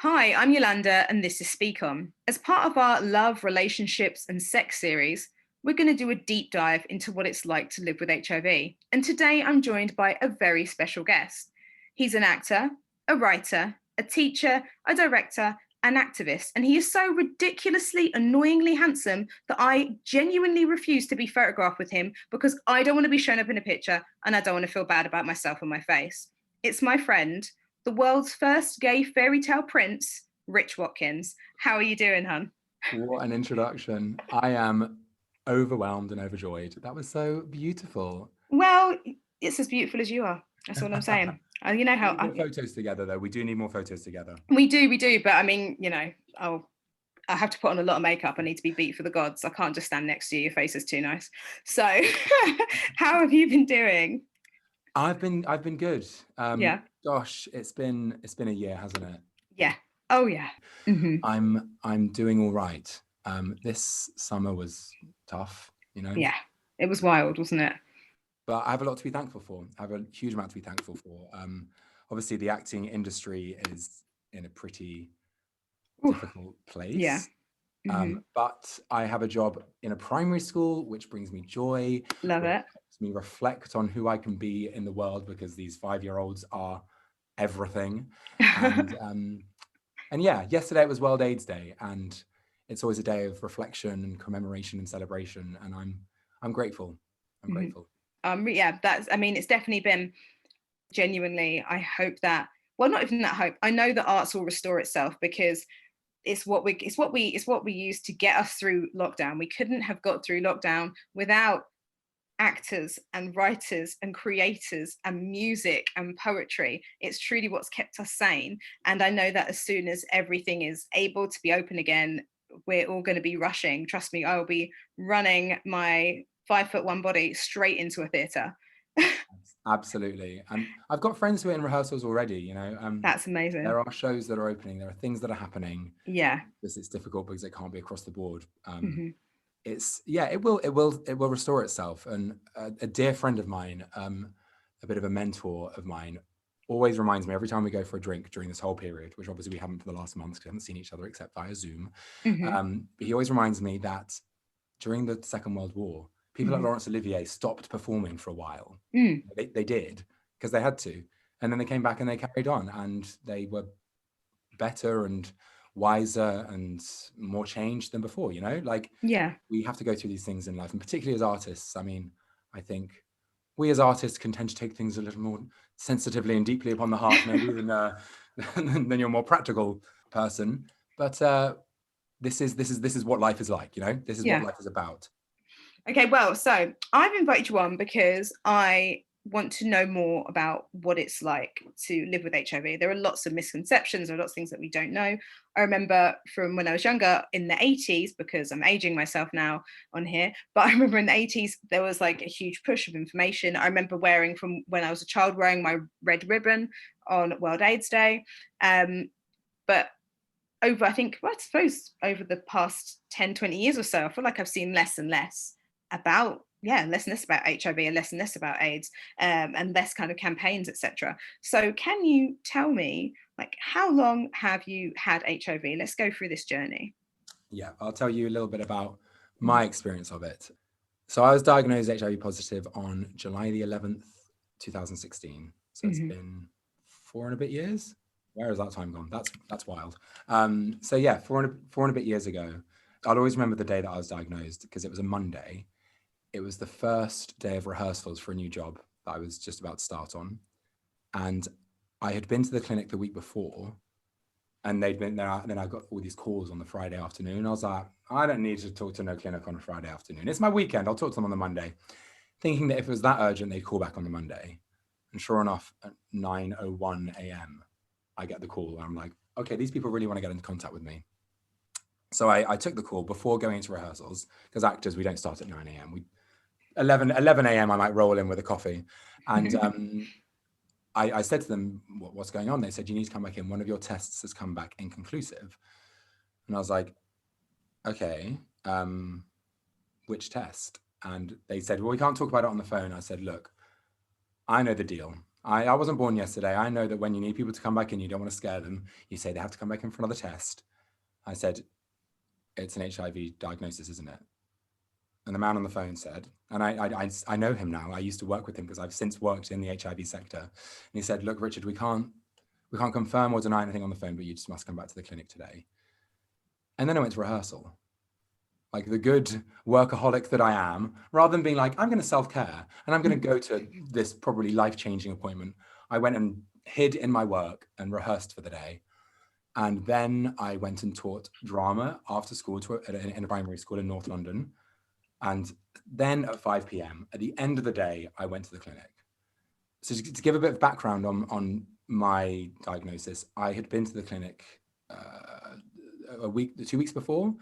Hi, I'm Yolanda, and this is Speak On. As part of our love, relationships, and sex series, we're going to do a deep dive into what it's like to live with HIV. And today I'm joined by a very special guest. He's an actor, a writer, a teacher, a director, an activist, and he is so ridiculously, annoyingly handsome that I genuinely refuse to be photographed with him because I don't want to be shown up in a picture and I don't want to feel bad about myself and my face. It's my friend, the world's first gay fairy tale prince, Rich Watkins. How are you doing, hun? What an introduction. I am overwhelmed and overjoyed. That was so beautiful. Well, it's as beautiful as you are. That's all I'm saying. You know We how need more photos together, though. We do need more photos together. we do. But I mean, I have to put on a lot of makeup. I need to be beat for the gods. I can't just stand next to you. Your face is too nice. So, how have you been doing? I've been good. Yeah, Gosh, it's been a year, hasn't it? yeah. Oh yeah. Hmm. I'm doing all right. This summer was tough, Yeah. It was wild, wasn't it? but I have a lot to be thankful for. I have a huge amount to be thankful for. Obviously, the acting industry is in a pretty Oof. difficult Yeah. place. Hmm. But I have a job in a primary school, which brings me joy, Love which it. helps me reflect on who I can be in the world because these 5-year-olds are everything. And and yeah, yesterday it was World AIDS Day, and it's always a day of reflection and commemoration and celebration. And I'm grateful. I'm Hmm. grateful. Yeah, I mean, it's definitely been genuinely. I hope that, well, not even that hope. I know that arts will restore itself because it's what we used to get us through lockdown. We couldn't have got through lockdown without actors and writers and creators and music and poetry. It's truly what's kept us sane. And I know that as soon as everything is able to be open again, we're all going to be rushing. Trust me, I will be running my 5'1" body straight into a theatre. Absolutely. And I've got friends who are in rehearsals already. That's amazing. There are shows that are opening, there are things that are happening. Yeah. It's difficult because it can't be across the board. Hmm. It's yeah, it will restore itself. And a dear friend of mine, a bit of a mentor of mine, always reminds me every time we go for a drink during this whole period, which obviously we haven't for the last month because we haven't seen each other except via Zoom. Hmm. But he always reminds me that during the Second World War, people like Hmm. Laurence Olivier stopped performing for a while. Mm. They did because they had to, and then they came back and they carried on, and they were better and wiser and more changed than before. Like, Yeah. we have to go through these things in life, and particularly as artists. I mean, I think we as artists can tend to take things a little more sensitively and deeply upon the heart, maybe than your more practical person. But this is what life is like. This is what Yeah. life is about. Okay, well, so I've invited you on because I want to know more about what it's like to live with HIV. There are lots of misconceptions, there are lots of things that we don't know. I remember from when I was younger in the 80s, because I'm aging myself now on here, but I remember in the 80s there was like a huge push of information. I remember wearing, from when I was a child, wearing my red ribbon on World AIDS Day. But over, I think, well, I suppose over the past 10, 20 years or so, I feel like I've seen less and less about, yeah, less and less about HIV and less AIDS, and less kind of campaigns, etc. So can you tell me, like, how long have you had HIV? Let's go through this journey. Yeah, I'll tell you a little bit about Mhm. my experience of it. So I was diagnosed HIV positive on July the 11th, 2016. So it's Mhm. been 4 and a bit years. Where has that time gone? That's wild. So yeah, four and a bit years ago, I'll always remember the day that I was diagnosed because it was a Monday. It was the first day of rehearsals for a new job that I was just about to start on. And I had been to the clinic the week before, and they'd been there. And then I got all these calls on the Friday afternoon. I was like, I don't need to talk to no clinic on a Friday afternoon. It's my weekend. I'll talk to them on the Monday, thinking that if it was that urgent, they'd call back on the Monday. And sure enough, at 9:01 a.m., I get the call. And I'm like, okay, these people really want to get into contact with me. So I took the call before going into rehearsals, because actors, we don't start at 9 a.m. We 11 a.m. I might roll in with a coffee. And I said to them, what's going on? They said, you need to come back in. One of your tests has come back inconclusive. And I was like, okay, which test? And they said, well, we can't talk about it on the phone. I said, look, I know the deal. I wasn't born yesterday. I know that when you need people to come back in, you don't want to scare them. You say they have to come back in for another test. I said, it's an HIV diagnosis, isn't it? And the man on the phone said, and I know him now. I used to work with him because I've since worked in the HIV sector. And he said, look, Richard, we can't confirm or deny anything on the phone, but you just must come back to the clinic today. And then I went to rehearsal. Like the good workaholic that I am, rather than being like, I'm going to self-care and I'm going to go to this probably life-changing appointment, I went and hid in my work and rehearsed for the day. And then I went and taught drama after school in a primary school in North London. And then at 5 p.m, at the end of the day, I went to the clinic. So to give a bit of background on my diagnosis, I had been to the clinic 2 weeks before,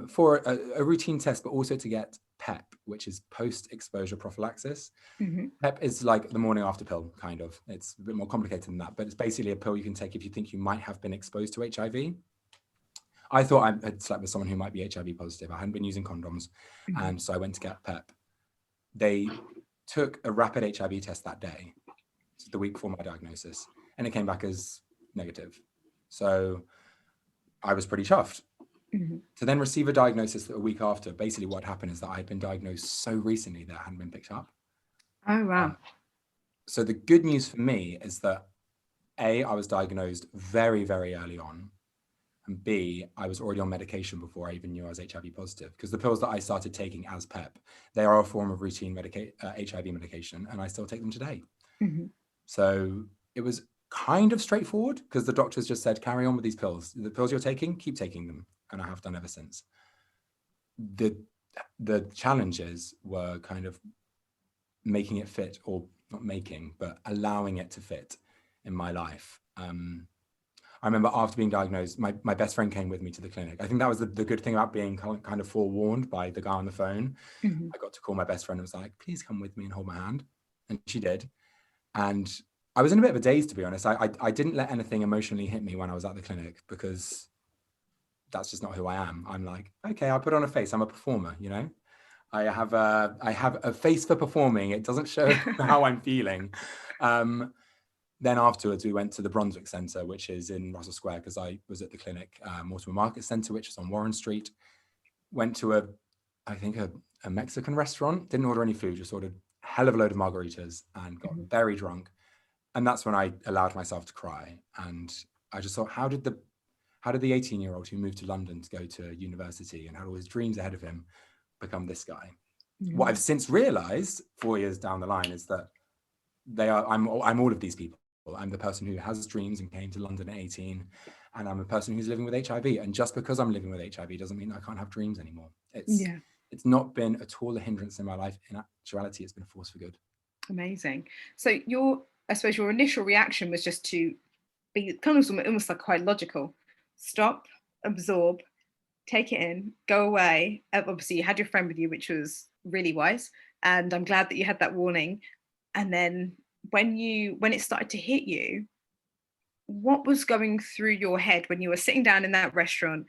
for a routine test, but also to get PEP, which is post-exposure prophylaxis. Mm-hmm. PEP is like the morning after pill, kind of. It's a bit more complicated than that, but it's basically a pill you can take if you think you might have been exposed to HIV. I thought I had slept with someone who might be HIV positive. I hadn't been using condoms, and so I went to get PEP. They took a rapid HIV test that day, the week before my diagnosis, and it came back as negative. So I was pretty chuffed. To then receive a diagnosis a week after, basically what happened is that I had been diagnosed so recently that it hadn't been picked up. Oh, wow. So the good news for me is that A, I was diagnosed very, very early on, and B, I was already on medication before I even knew I was HIV positive, because the pills that I started taking as PEP, they are a form of routine HIV medication, and I still take them today. So it was kind of straightforward, because the doctors just said, carry on with these pills. The pills you're taking, keep taking them. And I have done ever since. The challenges were kind of making it fit, or not making, but allowing it to fit in my life. I remember after being diagnosed, my best friend came with me to the clinic. I think that was the good thing about being kind of forewarned by the guy on the phone. I got to call my best friend and was like, please come with me and hold my hand. And she did. And I was in a bit of a daze, to be honest. I didn't let anything emotionally hit me when I was at the clinic, because that's just not who I am. I'm like, okay, I'll put on a face. I'm a performer, you know? I have a face for performing. It doesn't show how I'm feeling. Then afterwards, we went to the Brunswick Centre, which is in Russell Square, because I was at the clinic, Mortimer Market Centre, which is on Warren Street. Went to I think a Mexican restaurant, didn't order any food, just ordered a hell of a load of margaritas and got very drunk. And that's when I allowed myself to cry. And I just thought, how did the 18-year-old who moved to London to go to university and had all his dreams ahead of him become this guy? What I've since realized 4 years down the line is that I'm all of these people. I'm the person who has dreams and came to London at 18, and I'm a person who's living with HIV. And just because I'm living with HIV doesn't mean I can't have dreams anymore. It's not been at all a hindrance in my life. In actuality, it's been a force for good. Amazing. So I suppose your initial reaction was just to be kind of almost like quite logical. Stop, absorb, take it in, go away. Obviously, you had your friend with you, which was really wise. And I'm glad that you had that warning. And then when it started to hit you, what was going through your head when you were sitting down in that restaurant,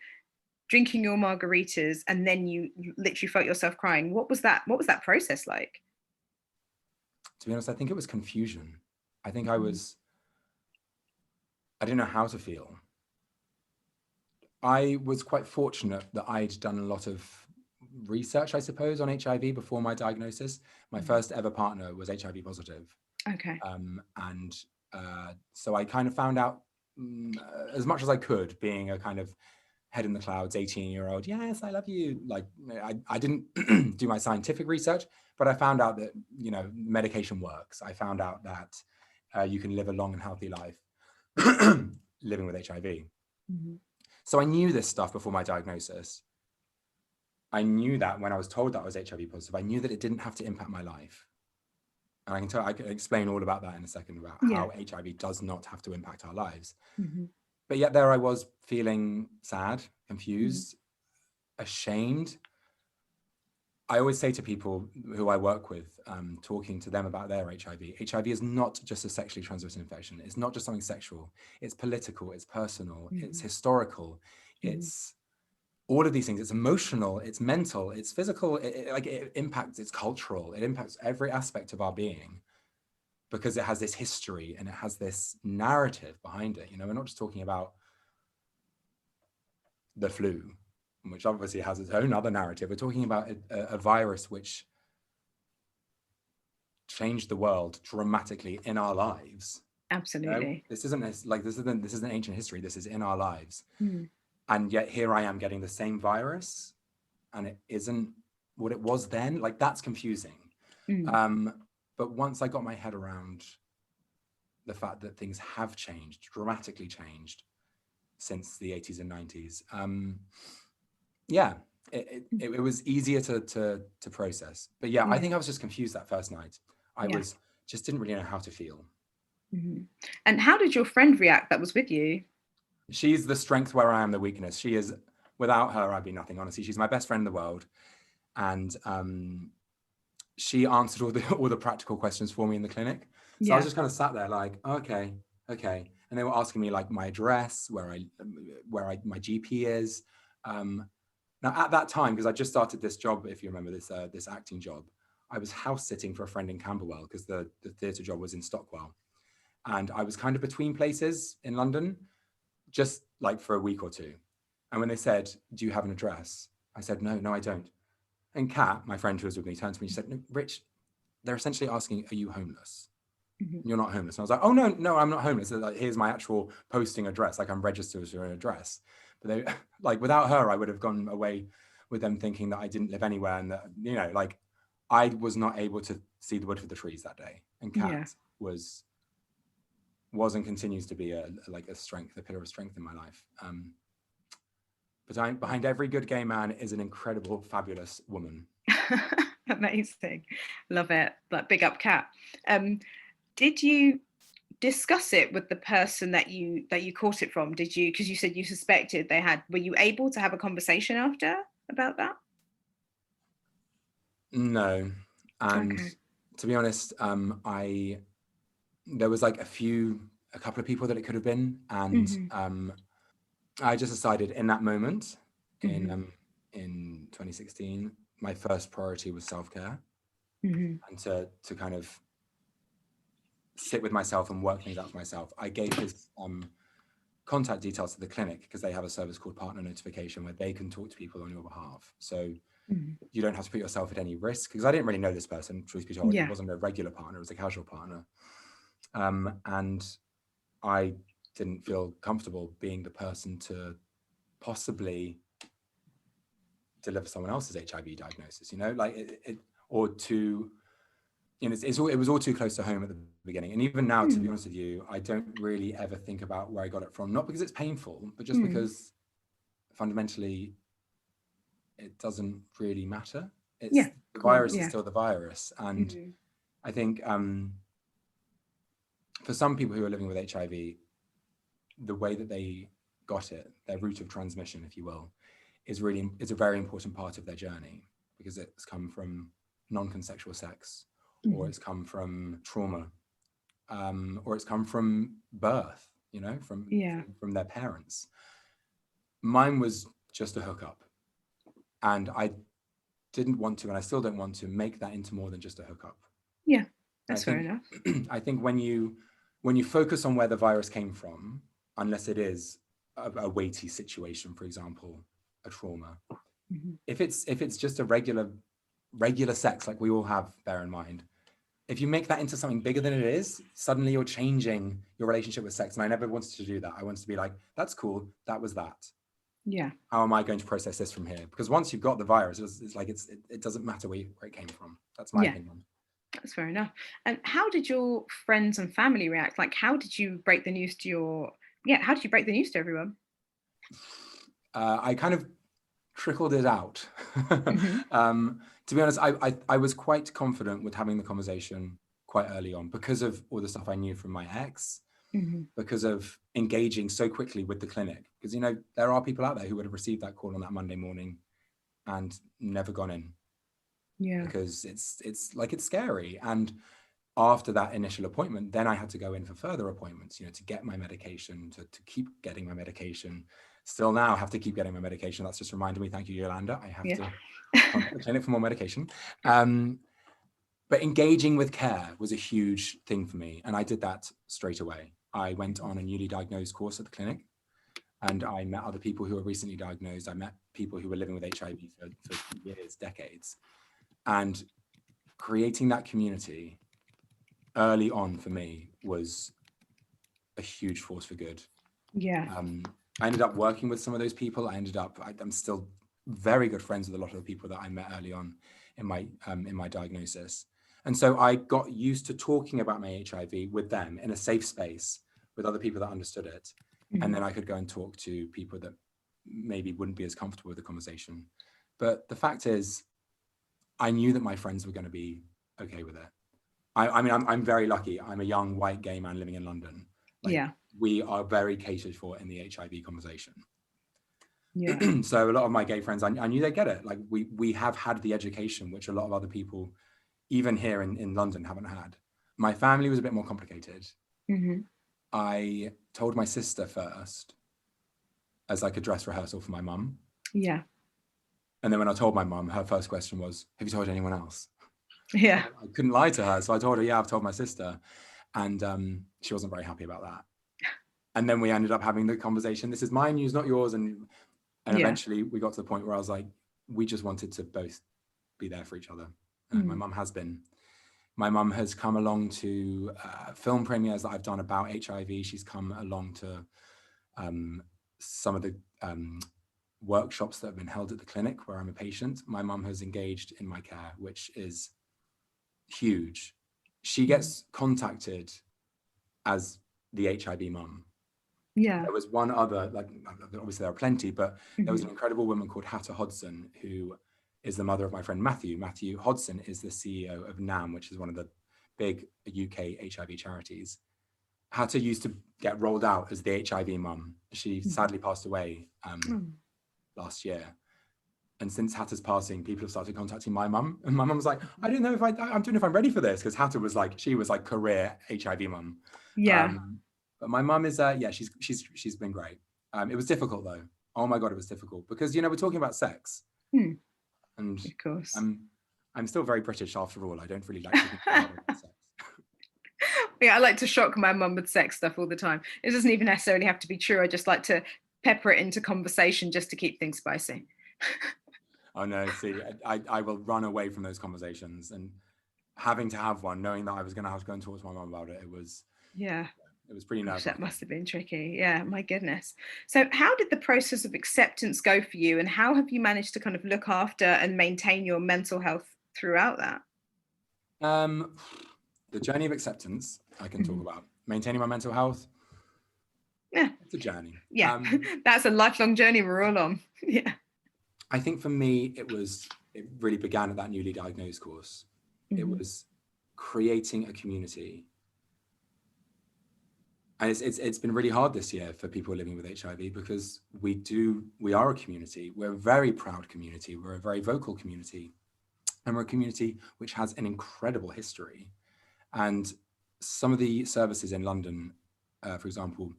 drinking your margaritas, and then you literally felt yourself crying? What was that process like? To be honest, I think it was confusion. I think I didn't know how to feel. I was quite fortunate that I'd done a lot of research, I suppose, on HIV before my diagnosis. My first ever partner was HIV positive. Okay. So I kind of found out as much as I could, being a kind of head in the clouds 18-year-old. Yes, I love you. Like, I didn't do my scientific research, but I found out that, you know, medication works. I found out that you can live a long and healthy life living with HIV. So I knew this stuff before my diagnosis. I knew that when I was told that I was HIV positive, I knew that it didn't have to impact my life. And I can explain all about that in a second, about how HIV does not have to impact our lives. But yet there I was, feeling sad, confused, ashamed. I always say to people who I work with, talking to them about their HIV, HIV is not just a sexually transmitted infection. It's not just something sexual. It's political, it's personal, it's historical, it's all of these things. It's emotional, it's mental, it's physical, it impacts, it's cultural, it impacts every aspect of our being. because it has this history and it has this narrative behind it. You know, we're not just talking about the flu, which obviously has its own other narrative. We're talking about a virus which changed the world dramatically in our lives. Absolutely. You know, this isn't ancient history. This is in our lives. Mm. And yet here I am getting the same virus, and it isn't what it was then. Like, that's confusing. But once I got my head around the fact that things have changed, dramatically changed since the 80s and 90s, it was easier to process. But yeah, I think I was just confused that first night. I just didn't really know how to feel. Mm-hmm. And how did your friend react that was with you? She's the strength where I am the weakness. She is, without her, I'd be nothing, honestly. She's my best friend in the world. And she answered all the practical questions for me in the clinic. So I was just kind of sat there like, okay. And they were asking me like my address, where my GP is. Now at that time, because I just started this job, if you remember this acting job, I was house sitting for a friend in Camberwell because the theatre job was in Stockwell. And I was kind of between places in London, just like for a week or two. And when they said, do you have an address? I said, no, I don't. And Kat, my friend who was with me, turned to me and said, no, Rich, they're essentially asking, are you homeless? Mm-hmm. You're not homeless. And I was like, oh, no, I'm not homeless. Like, here's my actual posting address. Like, I'm registered as an address. But they, like, without her, I would have gone away with them thinking that I didn't live anywhere. And that, you know, like, I was not able to see the wood for the trees that day. And Kat was and continues to be a pillar of strength in my life. But behind every good gay man is an incredible, fabulous woman. Amazing. Love it. Like, big up Kat. Did you discuss it with the person that you caught it from? Did you, because you said you suspected they had, were you able to have a conversation after about that? No. And to be honest, there was like a couple of people that it could have been. And I just decided in that moment, in 2016, my first priority was self-care, and to kind of sit with myself and work things out for myself. I gave his contact details to the clinic because they have a service called partner notification where they can talk to people on your behalf. So you don't have to put yourself at any risk, because I didn't really know this person, truth be told. It wasn't a regular partner, it was a casual partner. And I didn't feel comfortable being the person to possibly deliver someone else's HIV diagnosis, you know, like it was all too close to home at the beginning. And even now, to be honest with you, I don't really ever think about where I got it from, not because it's painful, but just because fundamentally it doesn't really matter. The virus is still the virus. And I think for some people who are living with HIV, the way that they got it, their route of transmission, if you will, is a very important part of their journey, because it's come from non-consensual sex, or it's come from trauma, or it's come from birth, you know, from their parents. Mine was just a hookup, and I didn't want to, and I still don't want to, make that into more than just a hookup. Yeah, that's fair enough. I think when you focus on where the virus came from, unless it is a weighty situation, for example, a trauma, if it's just a regular sex like we all have, bear in mind, if you make that into something bigger than it is, suddenly you're changing your relationship with sex. And I never wanted to do that. I wanted to be like, that's cool, that was that. Yeah. How am I going to process this from here? Because once you've got the virus, it's like it doesn't matter where it came from. That's my opinion. That's fair enough. And how did your friends and family react? Like, how did you break the news to everyone? I kind of trickled it out. To be honest, I was quite confident with having the conversation quite early on, because of all the stuff I knew from my ex, because of engaging so quickly with the clinic. Because, you know, there are people out there who would have received that call on that Monday morning and never gone in. Yeah. Because it's scary. And after that initial appointment, then I had to go in for further appointments, you know, to get my medication, to keep getting my medication. Still now have to keep getting my medication. That's just reminded me. Thank you, Yolanda. I have to contact the clinic for more medication. but engaging with care was a huge thing for me. And I did that straight away. I went on a newly diagnosed course at the clinic, and I met other people who were recently diagnosed. I met people who were living with HIV for years, decades. And creating that community early on for me was a huge force for good. Yeah. I ended up working with some of those people. I'm still very good friends with a lot of the people that I met early on in my diagnosis. And so I got used to talking about my HIV with them in a safe space with other people that understood it. Mm-hmm. And then I could go and talk to people that maybe wouldn't be as comfortable with the conversation. But the fact is, I knew that my friends were going to be okay with it. I mean, I'm very lucky. I'm a young white gay man living in London. Like, yeah. We are very catered for in the HIV conversation. Yeah. So a lot of my gay friends, I knew they'd get it. Like we have had the education, which a lot of other people, even here in London, haven't had. My family was a bit more complicated. Mm-hmm. I told my sister first as like a dress rehearsal for my mum. Yeah. And then when I told my mum, her first question was, have you told anyone else? Yeah. I couldn't lie to her. So I told her, yeah, I've told my sister. And she wasn't very happy about that. And then we ended up having the conversation. This is my news, not yours. And eventually we got to the point where I was like, we just wanted to both be there for each other. And my mum has been. My mum has come along to film premieres that I've done about HIV. She's come along to some of the workshops that have been held at the clinic where I'm a patient. My mum has engaged in my care, which is huge. She gets contacted as the HIV mum. Yeah. There was one other, like obviously there are plenty, but there was an incredible woman called Hatta Hodson, who is the mother of my friend Matthew. Matthew Hodson is the CEO of NAM, which is one of the big UK HIV charities. Hatta used to get rolled out as the HIV mum. She sadly passed away last year. And since Hatta's passing, people have started contacting my mum. And my mum was like, I don't know if I'm ready for this. Because Hatta was like, she was like career HIV mum. Yeah. But my mum is, she's been great. It was difficult though. Oh my God, it was difficult because, we're talking about sex. And of course. I'm still very British after all. I don't really like talking about sex. Yeah, I like to shock my mum with sex stuff all the time. It doesn't even necessarily have to be true. I just like to pepper it into conversation just to keep things spicy. Oh no, see, I will run away from those conversations, and having to have one, knowing that I was going to have to go and talk to my mum about it, it was pretty nerve-wracking. That must have been tricky. Yeah, my goodness. So how did the process of acceptance go for you, and how have you managed to kind of look after and maintain your mental health throughout that? The journey of acceptance, I can talk about. Maintaining my mental health, it's a journey. Yeah, that's a lifelong journey we're all on. Yeah. I think for me, it really began at that newly diagnosed course. It was creating a community. And it's been really hard this year for people living with HIV because we are a community. We're a very proud community. We're a very vocal community. And we're a community which has an incredible history. And some of the services in London, for example,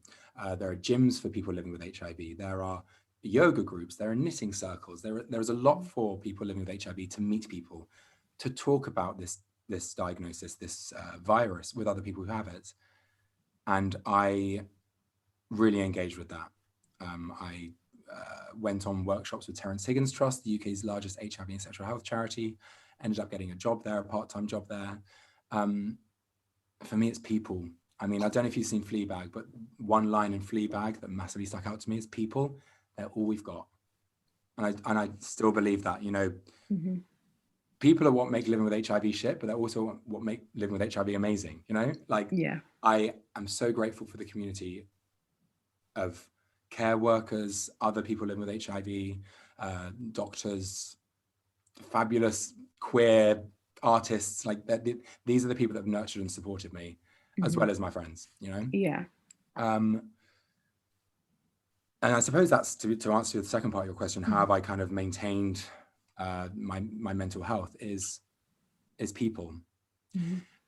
there are gyms for people living with HIV. There are yoga groups, there are knitting circles. There's a lot for people living with HIV to meet people, to talk about this diagnosis, this virus with other people who have it. And I really engaged with that. I went on workshops with Terence Higgins Trust, the UK's largest HIV and sexual health charity, ended up getting a job there, a part-time job there. For me, it's people. I mean, I don't know if you've seen Fleabag, but one line in Fleabag that massively stuck out to me is people. They're all we've got. And I still believe that, people are what make living with HIV shit, but they're also what make living with HIV amazing, I am so grateful for the community of care workers, other people living with HIV, doctors, fabulous queer artists, these are the people that have nurtured and supported me, as well as my friends, Yeah. And I suppose that's to answer the second part of your question, how have I kind of maintained my mental health is people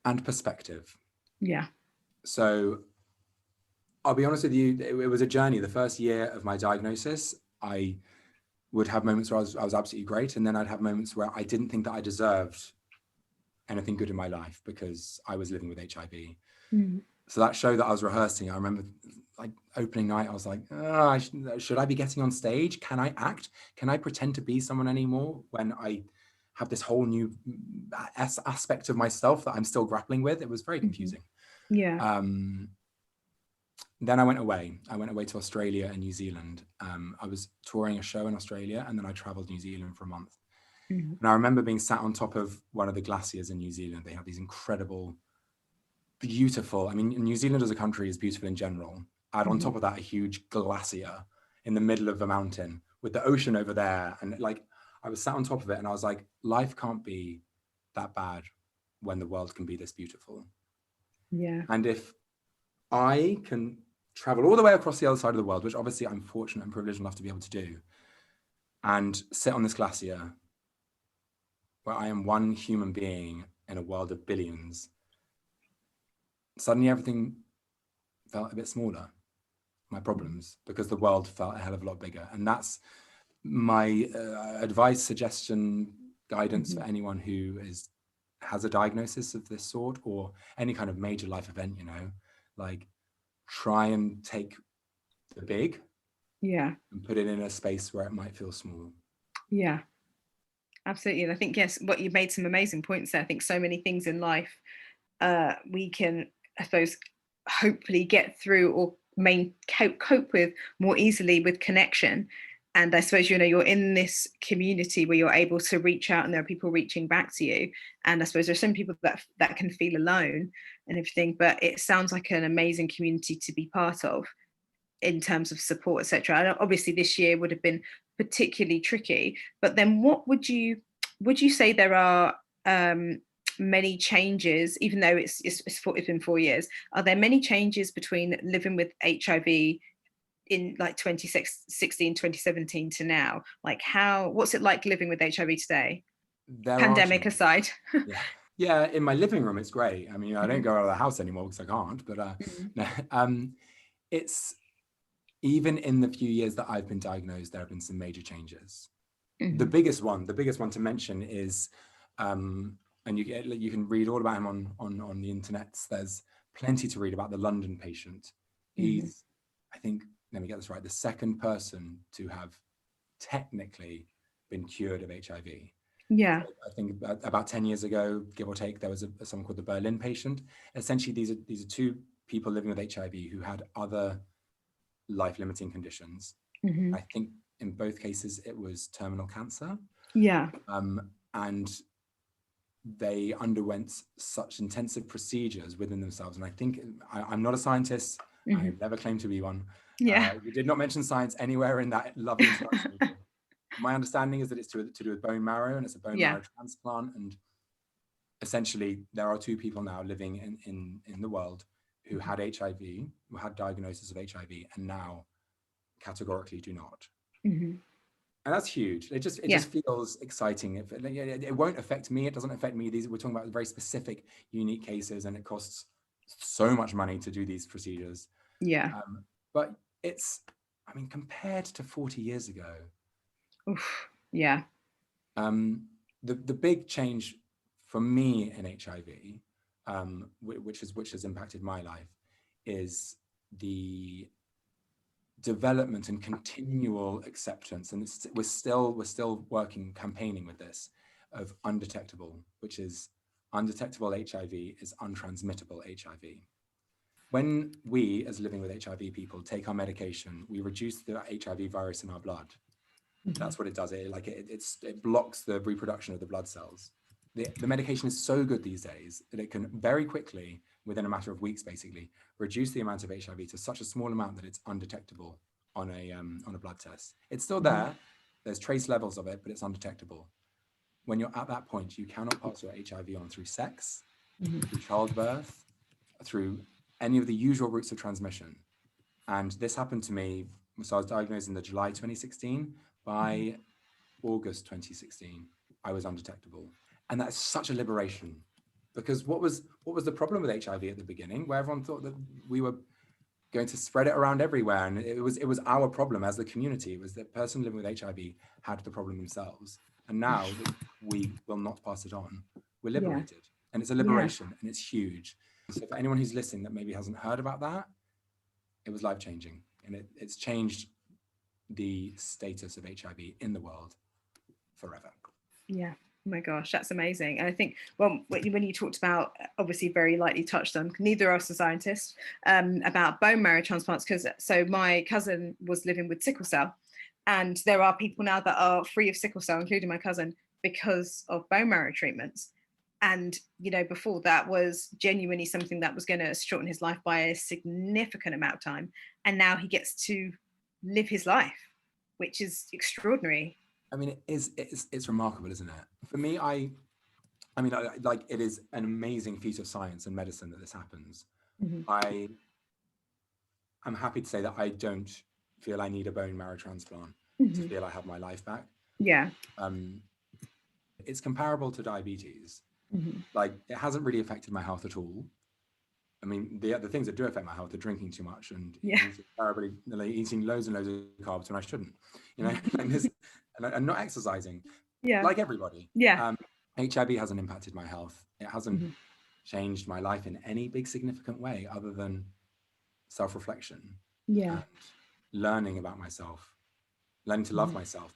and perspective. Yeah. So I'll be honest with you, it was a journey. The first year of my diagnosis, I would have moments where I was absolutely great. And then I'd have moments where I didn't think that I deserved anything good in my life because I was living with HIV. Mm. So that show that I was rehearsing, I remember like opening night, I was like, oh, should I be getting on stage? Can I act? Can I pretend to be someone anymore when I have this whole new aspect of myself that I'm still grappling with? It was very confusing. Yeah. Then I went away. I went away to Australia and New Zealand. I was touring a show in Australia, and then I traveled New Zealand for a month. Mm. And I remember being sat on top of one of the glaciers in New Zealand. They have these incredible, beautiful, I mean, New Zealand as a country is beautiful in general. Add on top of that a huge glacier in the middle of the mountain with the ocean over there. And like, I was sat on top of it and I was like, life can't be that bad when the world can be this beautiful. Yeah. And if I can travel all the way across the other side of the world, which obviously I'm fortunate and privileged enough to be able to do, and sit on this glacier where I am one human being in a world of billions, suddenly everything felt a bit smaller, my problems, because the world felt a hell of a lot bigger. And that's my advice, suggestion, guidance for anyone who has a diagnosis of this sort or any kind of major life event, you know, like try and take the big and put it in a space where it might feel small. Yeah, absolutely. And I think, yes, what you made some amazing points there. I think so many things in life we can, I suppose, hopefully get through or cope with more easily with connection. And I suppose, you know, you're in this community where you're able to reach out and there are people reaching back to you. And I suppose there's some people that can feel alone and everything, but it sounds like an amazing community to be part of in terms of support, etc. Obviously, this year would have been particularly tricky. But then, what would you say there are many changes, even though it's been 4 years? Are there many changes between living with HIV in like 2016, 2017 to now? Like, what's it like living with HIV today? Pandemic aside. Yeah, in my living room, it's great. I mean, I don't go out of the house anymore because I can't, but it's even in the few years that I've been diagnosed, there have been some major changes. The biggest one to mention is, and you can read all about him on the internet. There's plenty to read about the London patient. He's, I think, let me get this right, the second person to have technically been cured of HIV. Yeah. So I think about 10 years ago, give or take, there was someone called the Berlin patient. Essentially, these are two people living with HIV who had other life-limiting conditions. I think in both cases it was terminal cancer. Yeah. And they underwent such intensive procedures within themselves. And I think I'm not a scientist. I never claimed to be one. Yeah. You did not mention science anywhere in that lovely introduction. My understanding is that it's to do with bone marrow, and it's a bone marrow transplant. And essentially, there are two people now living in the world who had HIV, who had diagnosis of HIV, and now categorically do not. And that's huge. It just feels exciting. It won't affect me. It doesn't affect me. We're talking about very specific, unique cases, and it costs so much money to do these procedures. Yeah. But it's, I mean, compared to 40 years ago. Oof, yeah. The big change for me in HIV, which has impacted my life, is the development and continual acceptance, and we're still campaigning with this, of undetectable, which is undetectable HIV is untransmittable HIV. When we, as living with HIV people, take our medication, we reduce the HIV virus in our blood. That's what it does. It blocks the reproduction of the blood cells. The medication is so good these days that it can very quickly, within a matter of weeks, basically, reduce the amount of HIV to such a small amount that it's undetectable on a blood test. It's still there. There's trace levels of it, but it's undetectable. When you're at that point, you cannot pass your HIV on through sex, through childbirth, through any of the usual routes of transmission. And this happened to me. So I was diagnosed in the July 2016. By August 2016, I was undetectable. And that's such a liberation, because what was the problem with HIV at the beginning, where everyone thought that we were going to spread it around everywhere, and it was our problem as the community. It was the person living with HIV had the problem themselves, and now that we will not pass it on, we're liberated. and it's a liberation, and it's huge. So for anyone who's listening that maybe hasn't heard about that, it was life-changing, and it's changed the status of HIV in the world forever. Yeah. Oh my gosh, that's amazing. And I think, well, when you talked about, obviously very lightly touched on, neither of us are scientists, about bone marrow transplants, because so my cousin was living with sickle cell, and there are people now that are free of sickle cell, including my cousin, because of bone marrow treatments. And, you know, before that was genuinely something that was going to shorten his life by a significant amount of time. And now he gets to live his life, which is extraordinary. I mean, it's remarkable, isn't it? For me, I mean, like, it is an amazing feat of science and medicine that this happens. I'm happy to say that I don't feel I need a bone marrow transplant to feel I have my life back. Yeah. It's comparable to diabetes. Like, it hasn't really affected my health at all. I mean, the things that do affect my health are drinking too much and eating loads and loads of carbs when I shouldn't, you know, and not exercising, like everybody. HIV hasn't impacted my health. It hasn't changed my life in any big significant way other than self-reflection and learning about myself, learning to love myself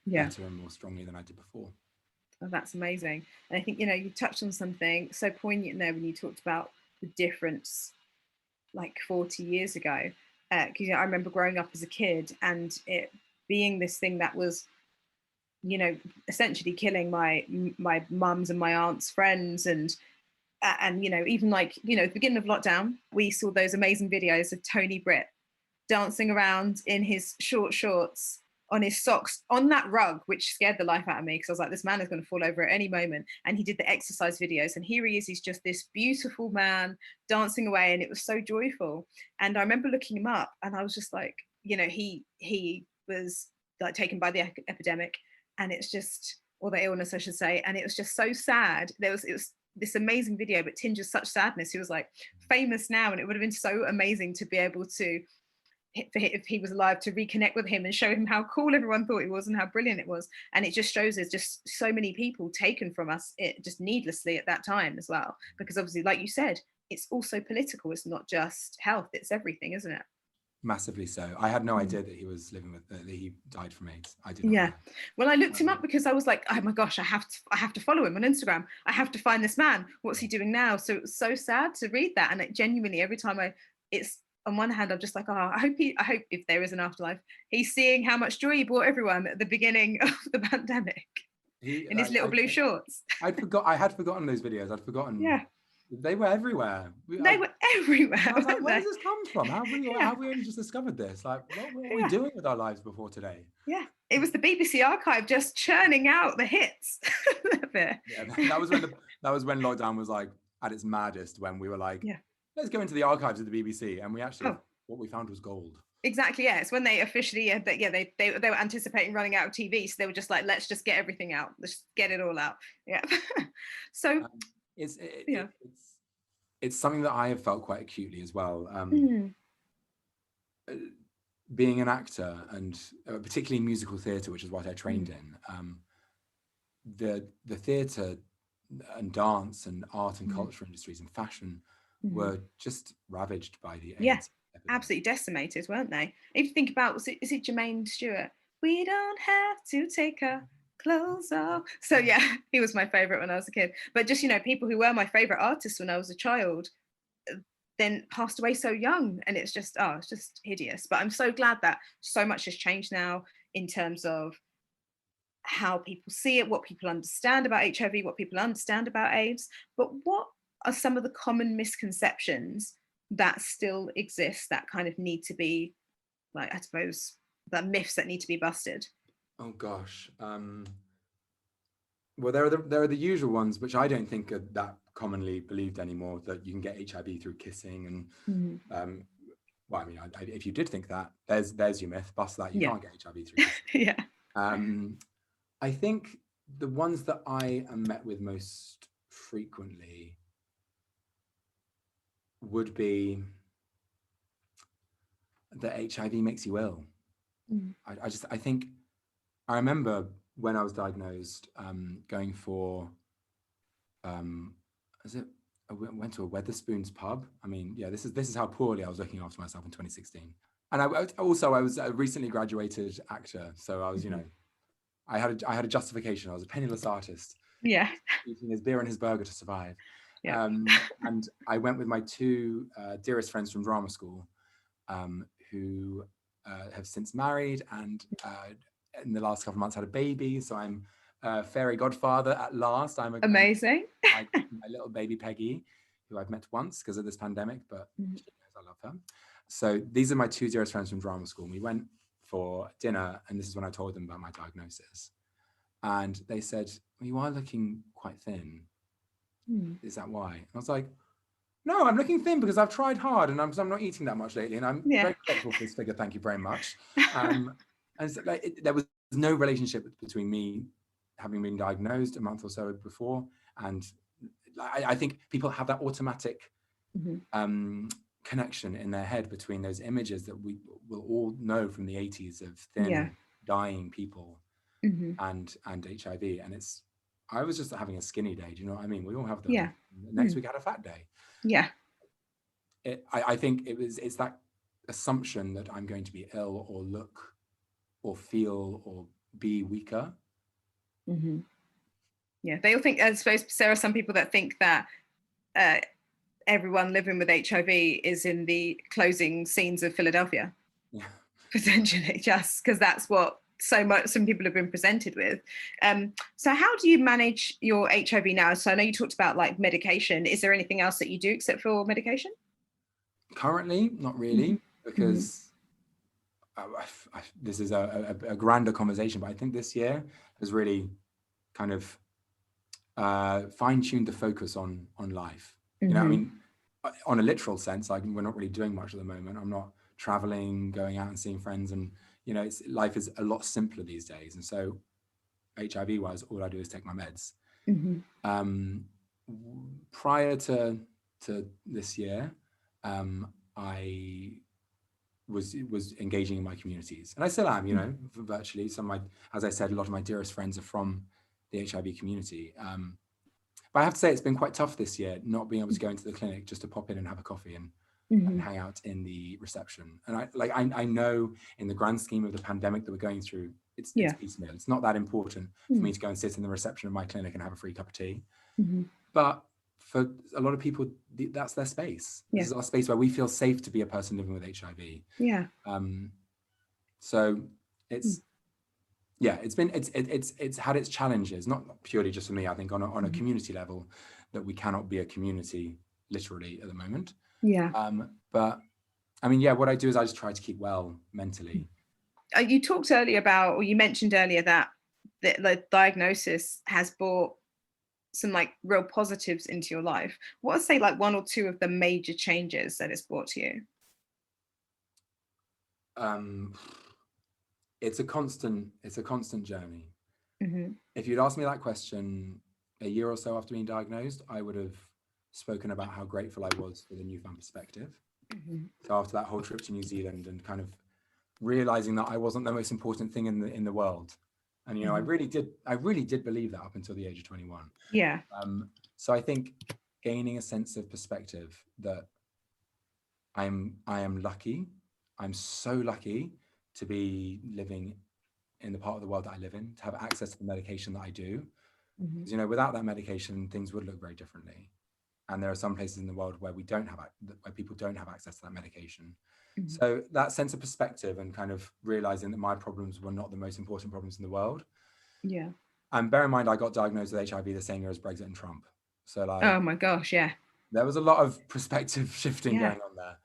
better and more strongly than I did before. Oh, that's amazing. And I think, you know, you touched on something so poignant there when you talked about the difference like 40 years ago. Because, you know, I remember growing up as a kid and it being this thing that was, you know, essentially killing my mum's and my aunt's friends. And you know, even like, you know, the beginning of lockdown, we saw those amazing videos of Tony Britt dancing around in his short shorts on his socks on that rug, which scared the life out of me because I was like, this man is going to fall over at any moment. And he did the exercise videos, and here he is, he's just this beautiful man dancing away, and it was so joyful. And I remember looking him up, and I was just like, you know, he was like taken by the epidemic, and it's just, or the illness, I should say, and it was just so sad. It was this amazing video, but tinged with such sadness. He was like famous now, and it would have been so amazing to be able to, if he was alive, to reconnect with him and show him how cool everyone thought he was and how brilliant it was. And it just shows there's just so many people taken from us, it just needlessly at that time as well, because obviously, like you said, it's also political. It's not just health, it's everything, isn't it? Massively so. I had no idea that he was living with that he died from AIDS. I didn't know. Well, I looked him up because I was like, oh my gosh, I have to follow him on Instagram. I have to find this man. What's he doing now? So it was so sad to read that. And it genuinely, every time it's on one hand, I'm just like, oh, I hope if there is an afterlife, he's seeing how much joy he brought everyone at the beginning of the pandemic in his little blue shorts. I had forgotten those videos. I'd forgotten. Yeah. They were everywhere. They were everywhere. I was like, where does this come from? How have we only just discovered this? Like, what were we doing with our lives before today? Yeah. It was the BBC archive just churning out the hits. Yeah, that was when lockdown was like at its maddest, when we were like, let's go into the archives of the BBC, and we actually what we found was gold. Exactly, yeah. It's when they officially they were anticipating running out of TV, so they were just like, let's just get everything out. Let's get it all out. Yeah. So it's something that I have felt quite acutely as well. Being an actor, and particularly musical theatre, which is what I trained in, the theatre and dance and art and culture industries and fashion were just ravaged by the AIDS epidemic. Absolutely decimated, weren't they? If you think about, is it Jermaine Stewart? We don't have to take our clothes off. So yeah, he was my favorite when I was a kid. But just, you know, people who were my favorite artists when I was a child then passed away so young, and it's just hideous. But I'm so glad that so much has changed now in terms of how people see it, what people understand about HIV, what people understand about AIDS. But what are some of the common misconceptions that still exist that kind of need to be, like, I suppose, the myths that need to be busted? Oh gosh. Well, there are the usual ones, which I don't think are that commonly believed anymore, that you can get HIV through kissing, and well, I mean, if you did think that, there's your myth. Bust that. You can't get HIV through kissing. I think the ones that I am met with most frequently would be that HIV makes you ill. I remember when I was diagnosed, going for I went to a Weatherspoons pub. I mean, yeah, this is how poorly I was looking after myself in 2016. And I was a recently graduated actor, so I was, you know, I had a justification. I was a penniless artist, Yeah. eating his beer and his burger to survive. Yeah. And I went with my two dearest friends from drama school, who have since married, and in the last couple of months had a baby. So I'm a fairy godfather at last. Amazing. my little baby Peggy, who I've met once because of this pandemic, but she knows I love her. So these are my two dearest friends from drama school. And we went for dinner, and this is when I told them about my diagnosis. And they said, well, you are looking quite thin. Is that why? And I was like, no, I'm looking thin because I've tried hard, and I'm not eating that much lately, and I'm very grateful for this figure. Thank you very much. And so, like, there was no relationship between me having been diagnosed a month or so before, and I think people have that automatic connection in their head between those images that we will all know from the 80s of thin, dying people and HIV. And I was just having a skinny day. Do you know what I mean? We all have them. Yeah. Next week I had a fat day. Yeah. I think it's that assumption that I'm going to be ill or look or feel or be weaker. Yeah, they all think, I suppose there are some people that think that everyone living with HIV is in the closing scenes of Philadelphia. Yeah. Potentially, just because that's what some people have been presented with. So how do you manage your HIV now? So I know you talked about like medication. Is there anything else that you do except for medication? Currently, not really, because this is a grander conversation, but I think this year has really kind of fine-tuned the focus on life. You know, I mean, on a literal sense, like we're not really doing much at the moment. I'm not traveling, going out and seeing friends, and you know, life is a lot simpler these days. And so, HIV-wise, all I do is take my meds. Prior to this year, I was engaging in my communities, and I still am. You know, virtually. As I said, a lot of my dearest friends are from the HIV community. But I have to say, it's been quite tough this year, not being able to go into the clinic just to pop in and have a coffee and hang out in the reception. And I know in the grand scheme of the pandemic that we're going through, it's piecemeal. It's not that important for me to go and sit in the reception of my clinic and have a free cup of tea. But for a lot of people, that's their space. This is our space where we feel safe to be a person living with HIV. Yeah. So it's it's had its challenges, not purely just for me. I think on a community level, that we cannot be a community literally at the moment. Yeah. But I mean, what I do is I just try to keep well mentally. You talked earlier about, or you mentioned earlier that the diagnosis has brought some like real positives into your life. What would say like one or two of the major changes that it's brought to you? It's a constant journey. If you'd asked me that question a year or so after being diagnosed, I would have spoken about how grateful I was for the newfound perspective. So after that whole trip to New Zealand and kind of realizing that I wasn't the most important thing in the world, and you know, I really did believe that up until the age of 21. Yeah. So I think gaining a sense of perspective that I am lucky. I'm so lucky to be living in the part of the world that I live in, to have access to the medication that I do. Because, you know, without that medication, things would look very differently. And there are some places in the world where where people don't have access to that medication. So that sense of perspective and kind of realizing that my problems were not the most important problems in the world. Yeah. And bear in mind, I got diagnosed with HIV the same year as Brexit and Trump. So like, oh my gosh, yeah. There was a lot of perspective shifting going on there.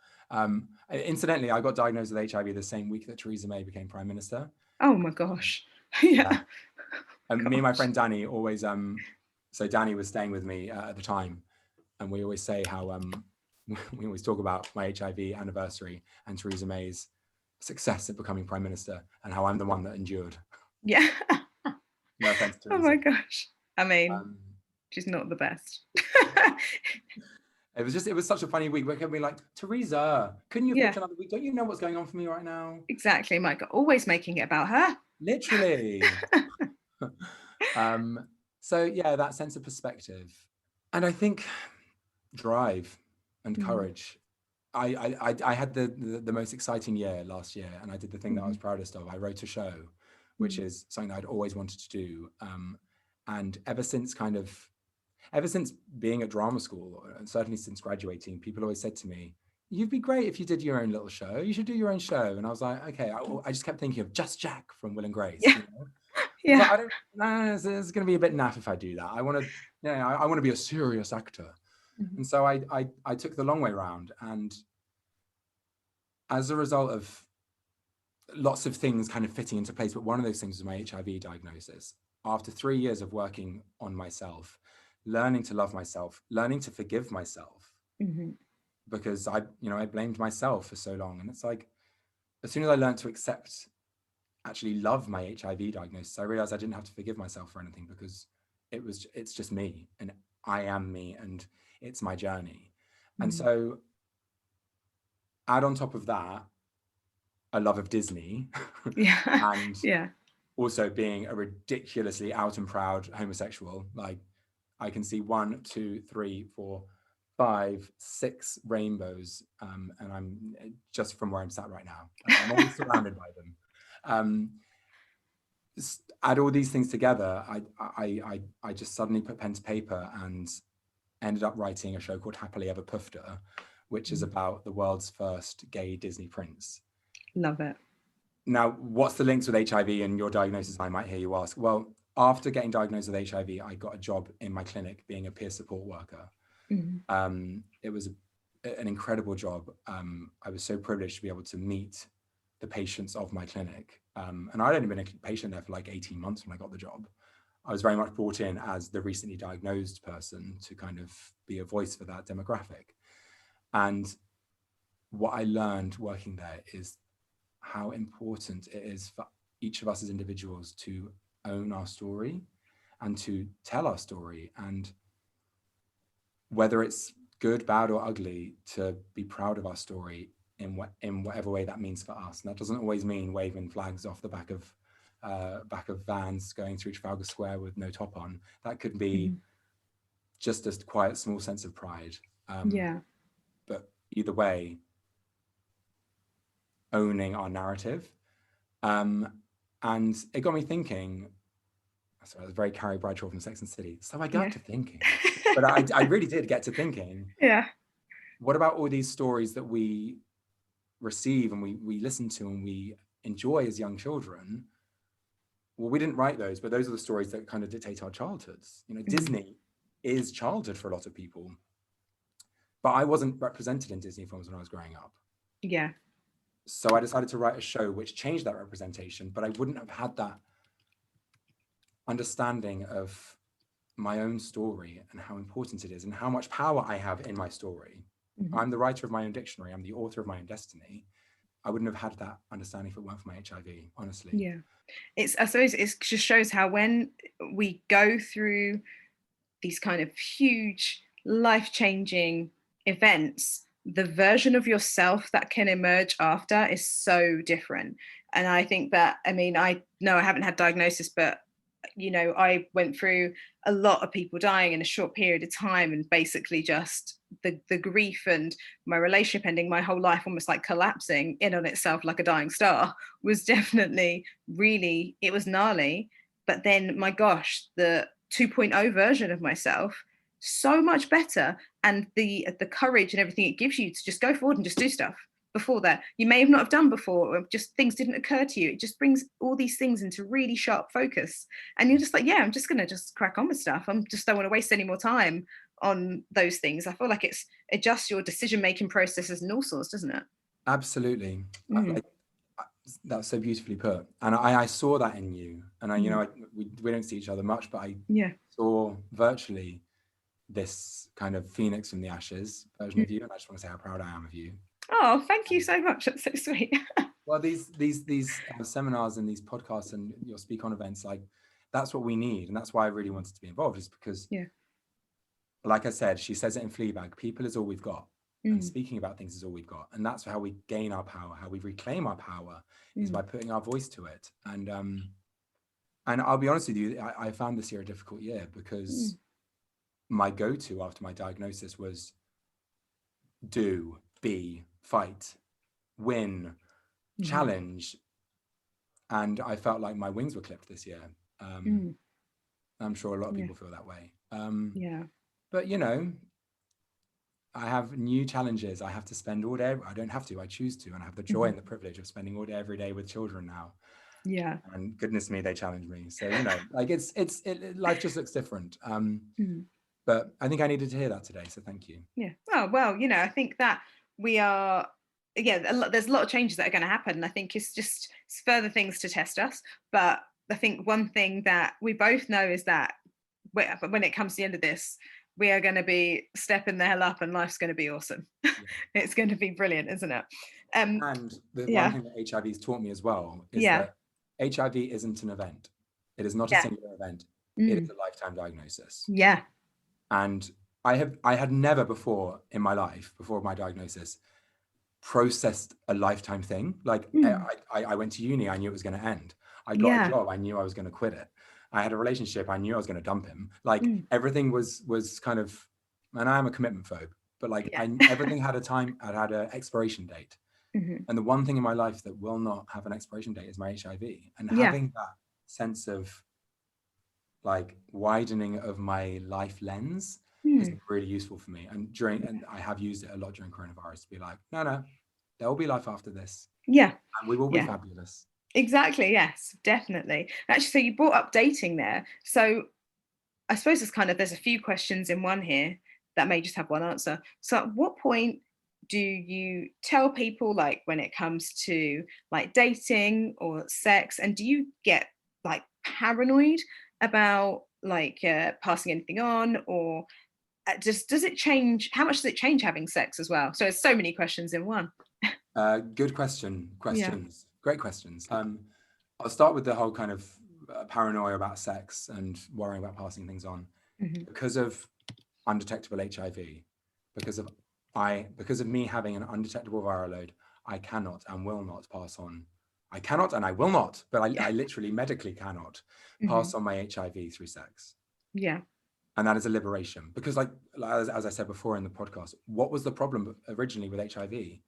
Incidentally, I got diagnosed with HIV the same week that Theresa May became Prime Minister. Oh my gosh. Yeah. And me and my friend Danny always, so Danny was staying with me at the time, and we always say how we always talk about my HIV anniversary and Theresa May's success at becoming Prime Minister, and how I'm the one that endured. Yeah. No offense, Theresa. Oh my gosh. I mean, she's not the best. It was such a funny week. We're going to be like, Theresa, couldn't you pitch another week? Don't you know what's going on for me right now? Exactly, Mike. Always making it about her. Literally. So yeah, that sense of perspective. And I think drive and Mm-hmm. courage. I had the most exciting year last year, and I did the thing that I was proudest of. I wrote a show, which is something that I'd always wanted to do. And ever since being at drama school, and certainly since graduating, people always said to me, "You'd be great if you did your own little show. You should do your own show." And I was like, okay. I just kept thinking of Just Jack from Will and Grace. Yeah. You know, I was Yeah. like, I don't. No, it's going to be a bit naff if I do that. I want to. Yeah, I want to be a serious actor. Mm-hmm. And so I took the long way around, and as a result of lots of things kind of fitting into place, but one of those things was my HIV diagnosis. After 3 years of working on myself, learning to love myself, learning to forgive myself, Mm-hmm. because I blamed myself for so long. And it's like, as soon as I learned to accept, actually love my HIV diagnosis, I realized I didn't have to forgive myself for anything, because it's just me, and I am me, and it's my journey. And so add on top of that a love of Disney Yeah. and Yeah. also being a ridiculously out and proud homosexual. Like, I can see 1, 2, 3, 4, 5, 6 rainbows, and I'm just from where I'm sat right now. I'm always surrounded by them. Um, Add all these things together, I just suddenly put pen to paper and ended up writing a show called Happily Ever Pufter, which is about the world's first gay Disney prince. Love it. Now, what's the links with HIV and your diagnosis, I might hear you ask? Well, after getting diagnosed with HIV, I got a job in my clinic being a peer support worker. It was an incredible job. I was so privileged to be able to meet the patients of my clinic. And I'd only been a patient there for like 18 months when I got the job. I was very much brought in as the recently diagnosed person to kind of be a voice for that demographic. And what I learned working there is how important it is for each of us as individuals to own our story and to tell our story, and whether it's good, bad, or ugly, to be proud of our story in whatever way that means for us. And that doesn't always mean waving flags off the back of vans going through Trafalgar Square with no top on. That could be just a quiet, small sense of pride. Yeah. But either way, owning our narrative. And it got me thinking. Sorry, I was very Carrie Bradshaw from Sex and the City. So I got Yeah. to thinking, but I really did get to thinking. Yeah. What about all these stories that we receive and we listen to and we enjoy as young children? Well, we didn't write those, but those are the stories that kind of dictate our childhoods. Disney is childhood for a lot of people, but I wasn't represented in Disney films when I was growing up. Yeah. So I decided to write a show which changed that representation, but I wouldn't have had that understanding of my own story and how important it is and how much power I have in my story. I'm the writer of my own dictionary. I'm the author of my own destiny. I wouldn't have had that understanding if it weren't for my HIV, honestly. Yeah. I suppose it just shows how when we go through these kind of huge life-changing events, the version of yourself that can emerge after is so different. And I think that, I mean, I know I haven't had diagnosis, but I went through a lot of people dying in a short period of time, and basically just the grief and my relationship ending, my whole life almost like collapsing in on itself like a dying star, was definitely really, it was gnarly. But then, my gosh, the 2.0 version of myself, so much better. And the courage and everything it gives you to just go forward and just do stuff before that you may have not have done before, or just things didn't occur to you. It just brings all these things into really sharp focus, and you're just like, yeah, I'm just gonna just crack on with stuff. I'm just don't want to waste any more time on those things. I feel like it's adjusts your decision making processes and all sorts, doesn't it? Absolutely. That's so beautifully put. And I saw that in you. And we don't see each other much, but I saw virtually this kind of phoenix from the ashes version of you. And I just want to say how proud I am of you. Oh, thank you so much. That's so sweet. Well, these seminars and these podcasts and your speak on events, like, that's what we need. And that's why I really wanted to be involved, is because, like I said, she says it in Fleabag, people is all we've got. And speaking about things is all we've got. And that's how we gain our power, how we reclaim our power, is by putting our voice to it. And I'll be honest with you, I found this year a difficult year, because my go-to after my diagnosis was do, be, fight, win, challenge. And I felt like my wings were clipped this year. I'm sure a lot of people feel that way. But, you know, I have new challenges. I have to spend all day. I don't have to, I choose to. And I have the joy and the privilege of spending all day, every day with children now. Yeah. And goodness me, they challenge me. So, you know, like life just looks different. But I think I needed to hear that today. So thank you. Yeah. Oh, well, you know, I think that we are, there's a lot of changes that are going to happen. And I think it's further things to test us. But I think one thing that we both know is that when it comes to the end of this, we are going to be stepping the hell up and life's going to be awesome. Yeah. It's going to be brilliant, isn't it? And the one thing that HIV has taught me as well is that HIV isn't an event. It is not a singular event. It is a lifetime diagnosis. Yeah. And I had never before in my life, before my diagnosis, processed a lifetime thing. Like I went to uni, I knew it was going to end. I got a job, I knew I was going to quit it. I had a relationship, I knew I was going to dump him. Like everything was kind of, and I am a commitment phobe, but like everything had a time, it had an expiration date. And the one thing in my life that will not have an expiration date is my HIV. And having that sense of like widening of my life lens has been really useful for me. And I have used it a lot during coronavirus to be like, no, there will be life after this. Yeah. And we will be fabulous. Exactly. Yes, definitely. Actually, so you brought up dating there. So I suppose there's a few questions in one here that may just have one answer. So at what point do you tell people, like when it comes to like dating or sex, and do you get like paranoid about like passing anything on, or does it change? How much does it change having sex as well? So there's so many questions in one. Good questions. Great questions. I'll start with the whole kind of paranoia about sex and worrying about passing things on. Because of undetectable HIV, because of me having an undetectable viral load, I cannot and will not pass on. I cannot and I will not, but I literally medically cannot pass on my HIV through sex. Yeah. And that is a liberation, because like as I said before in the podcast, what was the problem originally with HIV?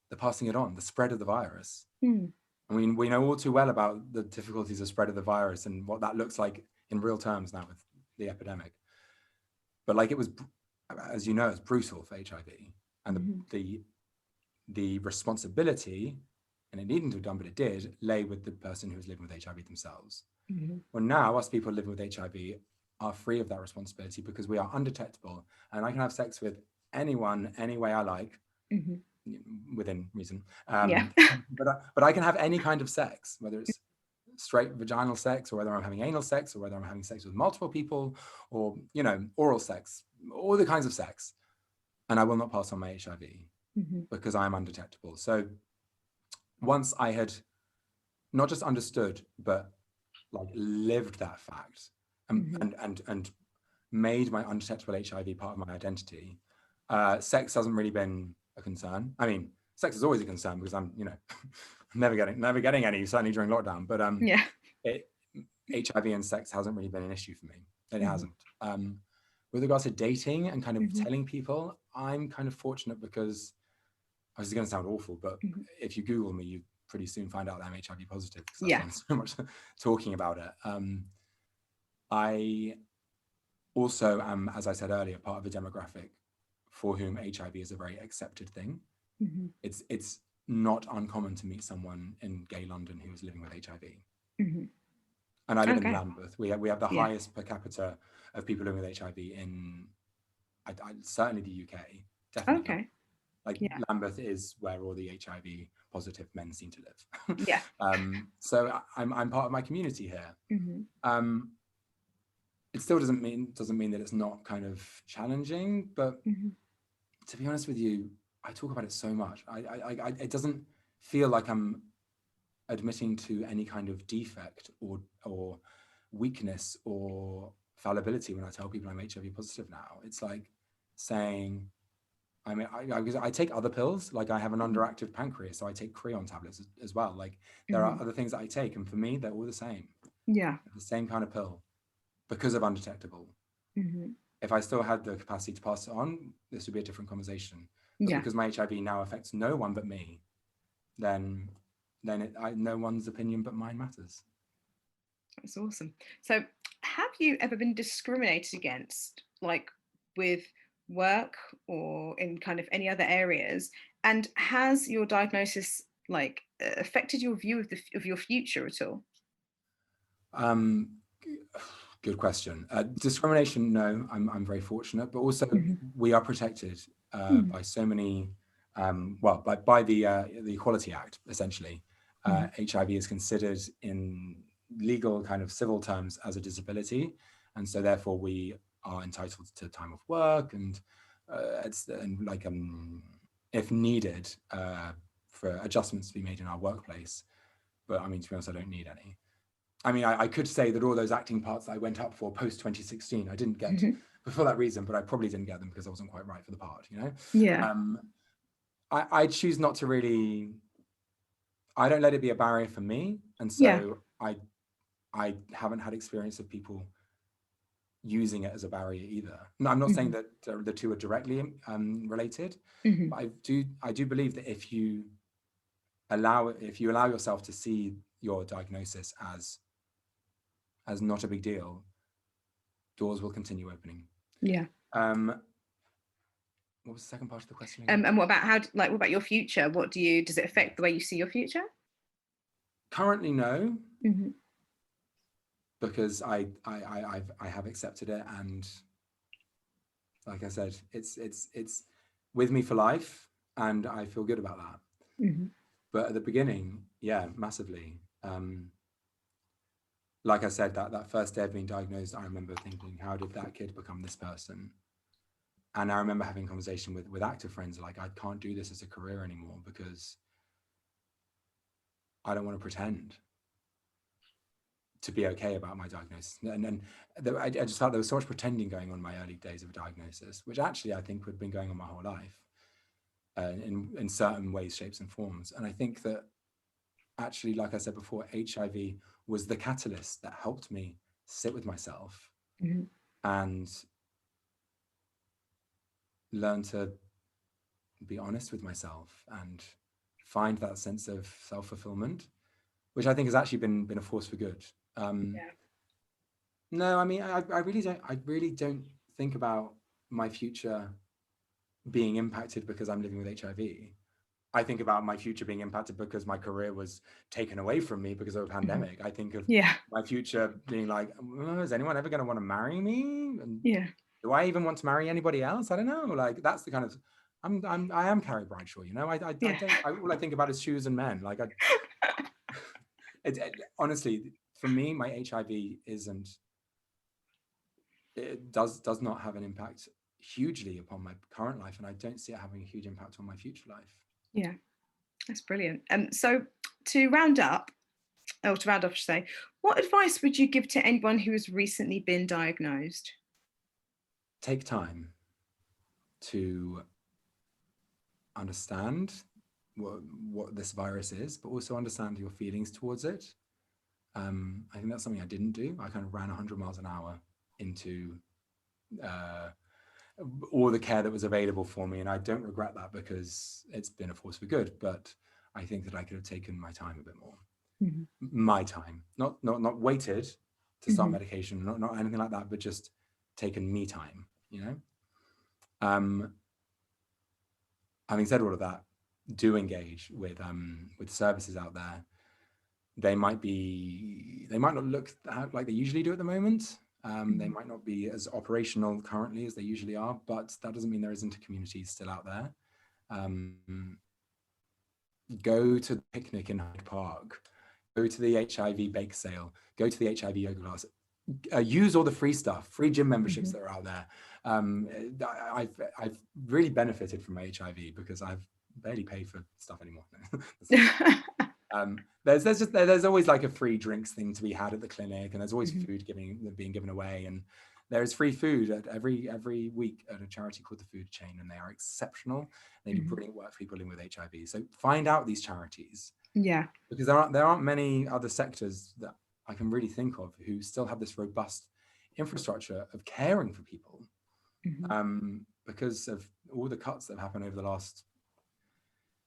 The passing it on, the spread of the virus. I mean, we know all too well about the difficulties of spread of the virus and what that looks like in real terms now with the epidemic. But like it was, as you know, it's brutal for HIV, and the responsibility, and it needn't have done, but it did, lay with the person who was living with HIV themselves. Well, now us people living with HIV are free of that responsibility because we are undetectable, and I can have sex with anyone, any way I like, within reason. But I can have any kind of sex, whether it's straight vaginal sex, or whether I'm having anal sex, or whether I'm having sex with multiple people, or, you know, oral sex, all the kinds of sex. And I will not pass on my HIV because I am undetectable. So once I had not just understood, but like lived that fact and made my undetectable HIV part of my identity, sex hasn't really been a concern. I mean, sex is always a concern because I'm, you know, never getting any, certainly during lockdown. But HIV and sex hasn't really been an issue for me. It hasn't. With regards to dating and kind of telling people, I'm kind of fortunate because, this is going to sound awful, but if you Google me, you pretty soon find out that I'm HIV positive because I've done so much talking about it. I also am, as I said earlier, part of a demographic for whom HIV is a very accepted thing. It's not uncommon to meet someone in gay London who is living with HIV. And I live in Lambeth. We have the highest per capita of people living with HIV in certainly the UK. Definitely. Lambeth is where all the HIV positive men seem to live. So I'm part of my community here. It still doesn't mean that it's not kind of challenging, but to be honest with you, I talk about it so much. It doesn't feel like I'm admitting to any kind of defect or weakness or fallibility when I tell people I'm HIV positive now. It's like saying, I mean, I take other pills, like I have an underactive pancreas, so I take Creon tablets as well. Like there are other things that I take, and for me, they're all the same. The same kind of pill because of undetectable. if I still had the capacity to pass it on, this would be a different conversation. But Yeah. because my HIV now affects no one but me, then no one's opinion but mine matters. That's awesome. So have you ever been discriminated against, like with work or in kind of any other areas? And has your diagnosis like affected your view of your future at all? Good question. Discrimination, no, I'm very fortunate, but also we are protected by so many, by the Equality Act, essentially. HIV is considered in legal kind of civil terms as a disability, and so therefore we are entitled to time off work and if needed for adjustments to be made in our workplace. But I mean, to be honest, I don't need any. I mean, I could say that all those acting parts that I went up for post 2016, I didn't get for that reason, but I probably didn't get them because I wasn't quite right for the part, you know? Yeah. I choose not to really, I don't let it be a barrier for me. And so Yeah. I haven't had experience of people using it as a barrier either. No, I'm not saying that the two are directly related, but I do believe that if you allow yourself to see your diagnosis as not a big deal, doors will continue opening. Yeah. What was the second part of the question again? And what about what about your future? Does it affect the way you see your future? Currently, no, because I have accepted it, and like I said, it's with me for life, and I feel good about that. But at the beginning, yeah, massively. Like I said, that first day of being diagnosed, I remember thinking, how did that kid become this person? And I remember having a conversation with active friends, like, I can't do this as a career anymore because I don't want to pretend to be okay about my diagnosis. And I just felt there was so much pretending going on in my early days of a diagnosis, which actually I think had been going on my whole life in certain ways, shapes and forms. And I think that actually, like I said before, HIV was the catalyst that helped me sit with myself and learn to be honest with myself and find that sense of self-fulfillment, which I think has actually been a force for good. No, I mean, I really don't think about my future being impacted because I'm living with HIV. I think about my future being impacted because my career was taken away from me because of a pandemic. I think of my future being like, is anyone ever going to want to marry me? And do I even want to marry anybody else? I don't know. Like, that's the kind of, I am Carrie Bradshaw, you know. All I think about is shoes and men. Like, honestly, for me, my HIV does not have an impact hugely upon my current life, and I don't see it having a huge impact on my future life. Yeah, that's brilliant. So to round off, I should say, what advice would you give to anyone who has recently been diagnosed? Take time to understand what this virus is, but also understand your feelings towards it. I think that's something I didn't do. I kind of ran 100 miles an hour into all the care that was available for me, and I don't regret that because it's been a force for good. But I think that I could have taken my time a bit more. My time, not waited to start medication, not anything like that, but just taken me time, you know. Having said all of that, do engage with services out there. They might not look like they usually do at the moment. They might not be as operational currently as they usually are, but that doesn't mean there isn't a community still out there. Go to the picnic in Hyde Park, go to the HIV bake sale, go to the HIV yoga class, use all the free stuff, free gym memberships that are out there. I've really benefited from my HIV because I've barely paid for stuff anymore. There's always like a free drinks thing to be had at the clinic, and there's always food being given away, and there's free food at every week at a charity called the Food Chain, and they are exceptional. They do brilliant work for people living with HIV. So find out these charities, because there aren't many other sectors that I can really think of who still have this robust infrastructure of caring for people. because of all the cuts that have happened over the last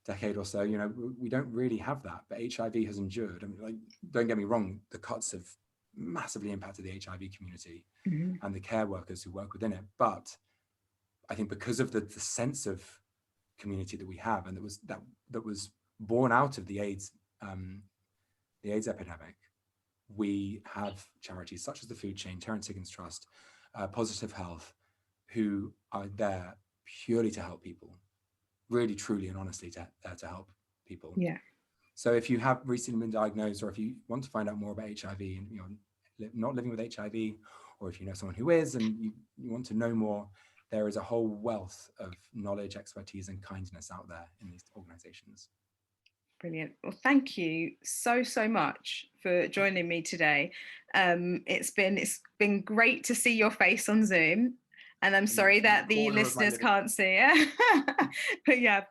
decade or so. You know, we don't really have that, but HIV has endured. I mean, like, don't get me wrong, the cuts have massively impacted the HIV community and the care workers who work within it. But I think because of the sense of community that we have, and that was born out of the AIDS epidemic, we have charities such as the Food Chain, Terence Higgins Trust, Positive Health, who are there purely to help people, really, truly, and honestly to help people. Yeah. So if you have recently been diagnosed, or if you want to find out more about HIV and you're not living with HIV, or if you know someone who is and you want to know more, there is a whole wealth of knowledge, expertise, and kindness out there in these organizations. Brilliant. Well, thank you so much for joining me today. It's been great to see your face on Zoom, and I'm sorry that the listeners can't see it.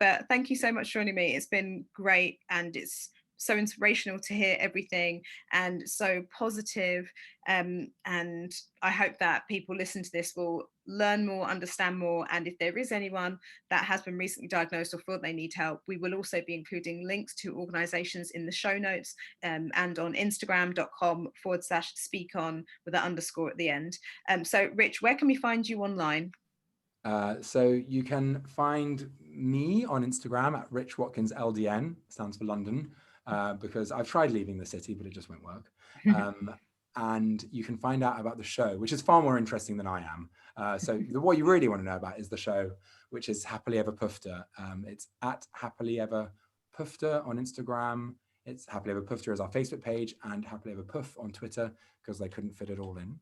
but thank you so much for joining me. It's been great, and it's so inspirational to hear everything, and so positive. And I hope that people listen to this will learn more, understand more, and if there is anyone that has been recently diagnosed or feel they need help, we will also be including links to organisations in the show notes, and on Instagram.com/speakon with an underscore at the end. So Rich, where can we find you online? So you can find me on Instagram at Rich Watkins LDN, stands for London, because I've tried leaving the city, but it just won't work. And you can find out about the show, which is far more interesting than I am. So what you really want to know about is the show, which is Happily Ever Pufter. It's at Happily Ever Pufter on Instagram. It's Happily Ever Pufter is our Facebook page, and Happily Ever Puff on Twitter, because they couldn't fit it all in.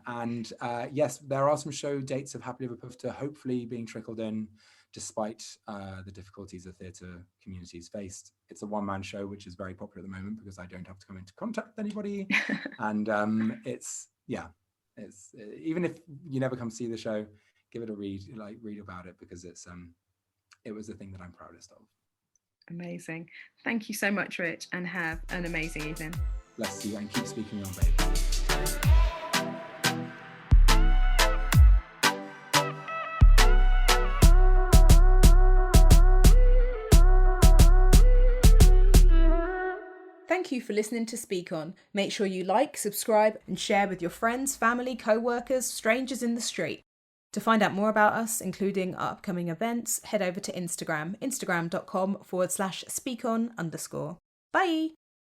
And yes, there are some show dates of Happily Ever Pufter hopefully being trickled in, despite the difficulties the theatre communities faced. It's a one-man show, which is very popular at the moment because I don't have to come into contact with anybody. And it's even if you never come see the show, give it a read, read about it, because it was the thing that I'm proudest of. Amazing. Thank you so much, Rich, and have an amazing evening. Bless you, and keep speaking on, babe. Thank you for listening to Speak On. Make sure you like, subscribe, and share with your friends, family, co-workers, strangers in the street. To find out more about us, including our upcoming events, head over to Instagram, instagram.com/speakon_. Bye!